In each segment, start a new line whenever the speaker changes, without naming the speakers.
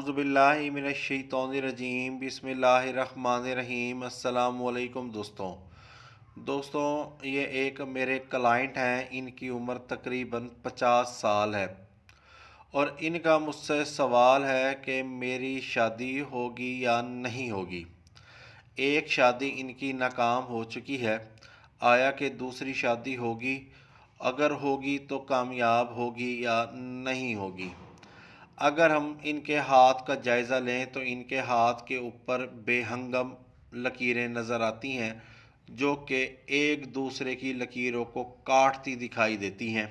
औज़ुबिल्लाहि मिनश्शैतानिर्रजीम बिस्मिल्लाहिर्रहमानिर्रहीम। अस्सलामुअलैकुम दोस्तों, ये एक मेरे क्लाइंट हैं। इनकी उम्र तकरीबन 50 साल है और इनका मुझसे सवाल है कि मेरी शादी होगी या नहीं होगी। एक शादी इनकी नाकाम हो चुकी है, आया कि दूसरी शादी होगी? अगर होगी तो कामयाब होगी या नहीं होगी? अगर हम इनके हाथ का जायज़ा लें तो इनके हाथ के ऊपर बेहंगम लकीरें नज़र आती हैं, जो कि एक दूसरे की लकीरों को काटती दिखाई देती हैं।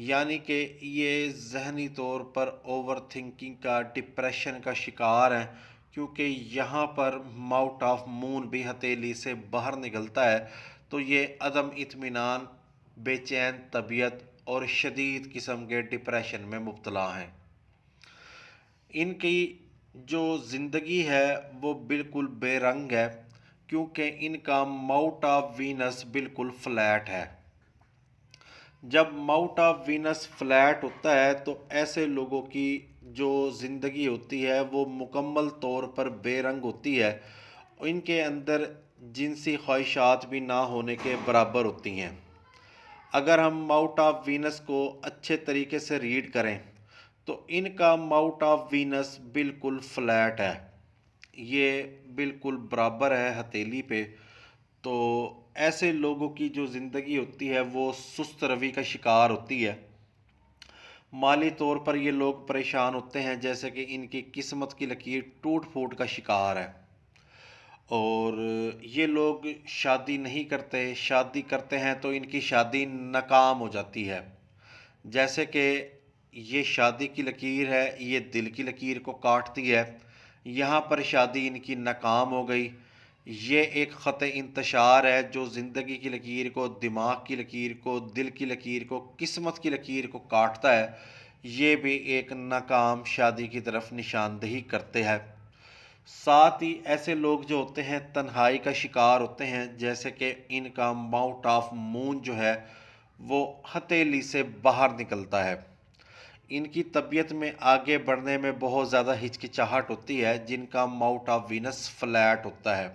यानी कि ये ज़हनी तौर पर ओवर थिंकिंग का, डिप्रेशन का शिकार हैं, क्योंकि यहाँ पर माउथ ऑफ मून भी हथेली से बाहर निकलता है, तो ये अदम इत्मीनान, बेचैन तबीयत और शदीद किस्म के डिप्रेशन में मुब्तला हैं। इनकी जो ज़िंदगी है वो बिल्कुल बेरंग है, क्योंकि इनका माउथ ऑफ वीनस बिल्कुल फ्लैट है। जब माउथ ऑफ वीनस फ्लैट होता है तो ऐसे लोगों की जो ज़िंदगी होती है वो मुकम्मल तौर पर बेरंग होती है। इनके अंदर जिनसी ख्वाहिशात भी ना होने के बराबर होती हैं। अगर हम माउथ ऑफ वीनस को अच्छे तरीके से रीड करें तो इनका माउथ ऑफ वीनस बिल्कुल फ्लैट है, ये बिल्कुल बराबर है हथेली पे। तो ऐसे लोगों की जो ज़िंदगी होती है वो सुस्त रवि का शिकार होती है। माली तौर पर ये लोग परेशान होते हैं, जैसे कि इनकी किस्मत की लकीर टूट फूट का शिकार है। और ये लोग शादी नहीं करते, शादी करते हैं तो इनकी शादी नाकाम हो जाती है। जैसे कि ये शादी की लकीर है, ये दिल की लकीर को काटती है। यहाँ पर शादी इनकी नाकाम हो गई। ये एक ख़त इंतशार है जो ज़िंदगी की लकीर को, दिमाग की लकीर को, दिल की लकीर को, किस्मत की लकीर को काटता है। ये भी एक नाकाम शादी की तरफ निशानदही करते हैं। साथ ही ऐसे लोग जो होते हैं तन्हाई का शिकार होते हैं, जैसे कि इनका माउथ ऑफ मून जो है वो हथेली से बाहर निकलता है। इनकी तबीयत में आगे बढ़ने में बहुत ज़्यादा हिचकिचाहट होती है, जिनका माउथ ऑफ वीनस फ्लैट होता है।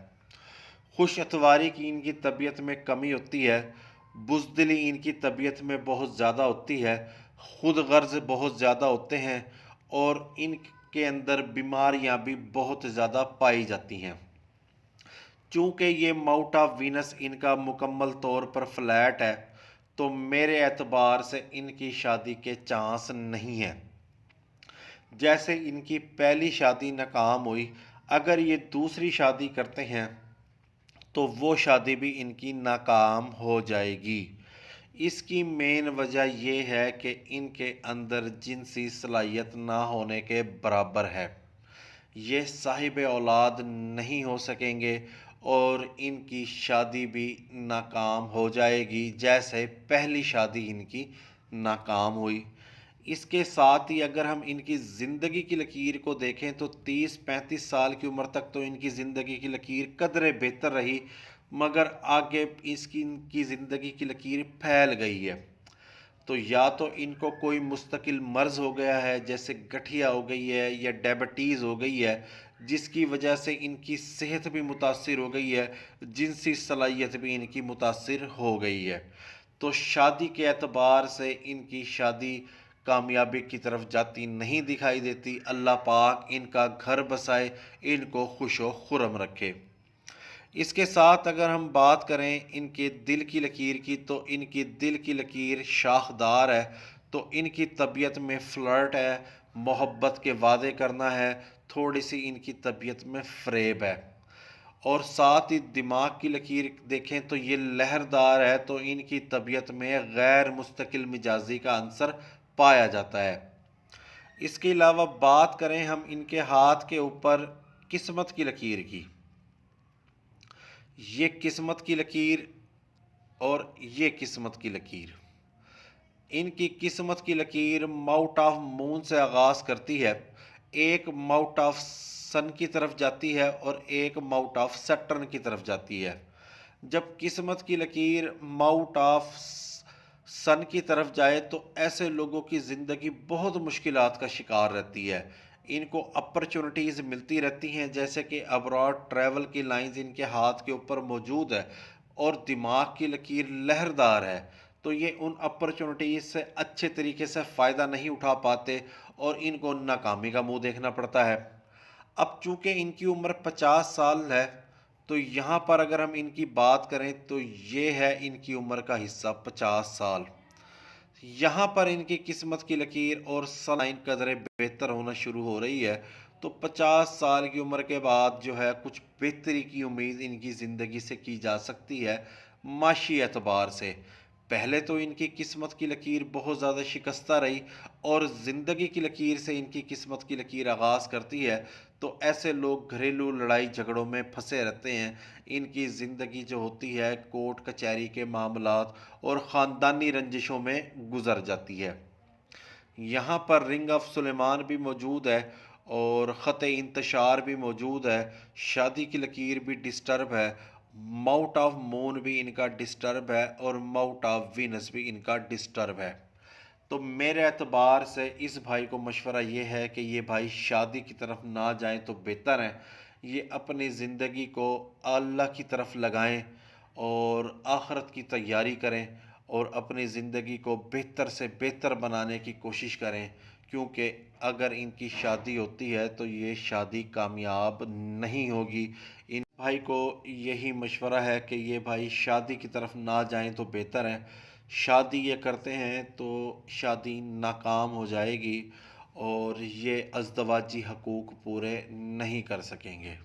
खुश अतवारी की इनकी तबीयत में कमी होती है। बुज़दिली इनकी तबीयत में बहुत ज़्यादा होती है। खुद गर्ज़ बहुत ज़्यादा होते हैं और इनके अंदर बीमारियां भी बहुत ज़्यादा पाई जाती हैं। चूँकि ये माउथ ऑफ वीनस इनका मुकम्मल तौर पर फ्लैट है, तो मेरे एतबार से इनकी शादी के चांस नहीं हैं। जैसे इनकी पहली शादी नाकाम हुई, अगर ये दूसरी शादी करते हैं तो वो शादी भी इनकी नाकाम हो जाएगी। इसकी मेन वजह यह है कि इनके अंदर जिनसी सलाहियत ना होने के बराबर है। ये साहिब औलाद नहीं हो सकेंगे और इनकी शादी भी नाकाम हो जाएगी, जैसे पहली शादी इनकी नाकाम हुई। इसके साथ ही अगर हम इनकी ज़िंदगी की लकीर को देखें तो 30-35 साल की उम्र तक तो इनकी ज़िंदगी की लकीर कदरे बेहतर रही, मगर आगे इसकी इनकी ज़िंदगी की लकीर फैल गई है। तो या तो इनको कोई मुस्तकिल मर्ज़ हो गया है, जैसे गठिया हो गई है या डायबिटीज़ हो गई है, जिसकी वजह से इनकी सेहत भी मुतासिर हो गई है, जिनसी सलाहियत भी इनकी मुतासिर हो गई है। तो शादी के एतबार से इनकी शादी कामयाबी की तरफ जाती नहीं दिखाई देती। अल्लाह पाक इनका घर बसाए, इनको खुश व खुरम रखे। इसके साथ अगर हम बात करें इनके दिल की लकीर की, तो इनकी दिल की लकीर शाखदार है। तो इनकी तबीयत में फ्लर्ट है, मोहब्बत के वादे करना है, थोड़ी सी इनकी तबीयत में फ़रेब है। और साथ ही दिमाग की लकीर देखें तो ये लहरदार है, तो इनकी तबीयत में गैर मुस्तकिल मिजाजी का अंसर पाया जाता है। इसके अलावा बात करें हम इनके हाथ के ऊपर किस्मत की लकीर की, ये किस्मत की लकीर और ये किस्मत की लकीर, इनकी किस्मत की लकीर माउथ ऑफ मून से आगाज़ करती है। एक माउथ ऑफ सन की तरफ जाती है और एक माउथ ऑफ सैटर्न की तरफ जाती है। जब किस्मत की लकीर माउथ ऑफ सन की तरफ जाए तो ऐसे लोगों की ज़िंदगी बहुत मुश्किलात का शिकार रहती है। इनको अपॉर्चुनिटीज़ मिलती रहती हैं, जैसे कि अब्रॉड ट्रैवल की लाइंस इनके हाथ के ऊपर मौजूद है और दिमाग की लकीर लहरदार है, तो ये उन अपॉर्चुनिटीज़ से अच्छे तरीके से फ़ायदा नहीं उठा पाते और इनको नाकामी का मुंह देखना पड़ता है। अब चूंकि इनकी उम्र 50 साल है, तो यहाँ पर अगर हम इनकी बात करें तो ये है इनकी उम्र का हिस्सा 50 साल। यहाँ पर इनकी किस्मत की लकीर और सलाइन कदरें बेहतर होना शुरू हो रही है। तो 50 साल की उम्र के बाद जो है कुछ बेहतरी की उम्मीद इनकी ज़िंदगी से की जा सकती है माशी एतबार से। पहले तो इनकी किस्मत की लकीर बहुत ज़्यादा शिकस्ता रही और ज़िंदगी की लकीर से इनकी किस्मत की लकीर आगाज़ करती है। तो ऐसे लोग घरेलू लड़ाई झगड़ों में फंसे रहते हैं। इनकी ज़िंदगी जो होती है कोर्ट कचहरी के मामलात और ख़ानदानी रंजिशों में गुजर जाती है। यहाँ पर रिंग ऑफ सुलेमान भी मौजूद है और ख़त इंतशार भी मौजूद है। शादी की लकीर भी डिस्टर्ब है। माउट ऑफ मून भी इनका डिस्टर्ब है और माउट ऑफ वीनस भी इनका डिस्टर्ब है। तो मेरे एतबार से इस भाई को मशवरा ये है कि ये भाई शादी की तरफ ना जाएं तो बेहतर है। ये अपनी ज़िंदगी को अल्लाह की तरफ लगाएं और आखिरत की तैयारी करें और अपनी ज़िंदगी को बेहतर से बेहतर बनाने की कोशिश करें, क्योंकि अगर इनकी शादी होती है तो ये शादी कामयाब नहीं होगी। इन भाई को यही मशवरा है कि ये भाई शादी की तरफ ना जाएं तो बेहतर है। शादी ये करते हैं तो शादी नाकाम हो जाएगी और ये अज़दवाजी हकूक़ पूरे नहीं कर सकेंगे।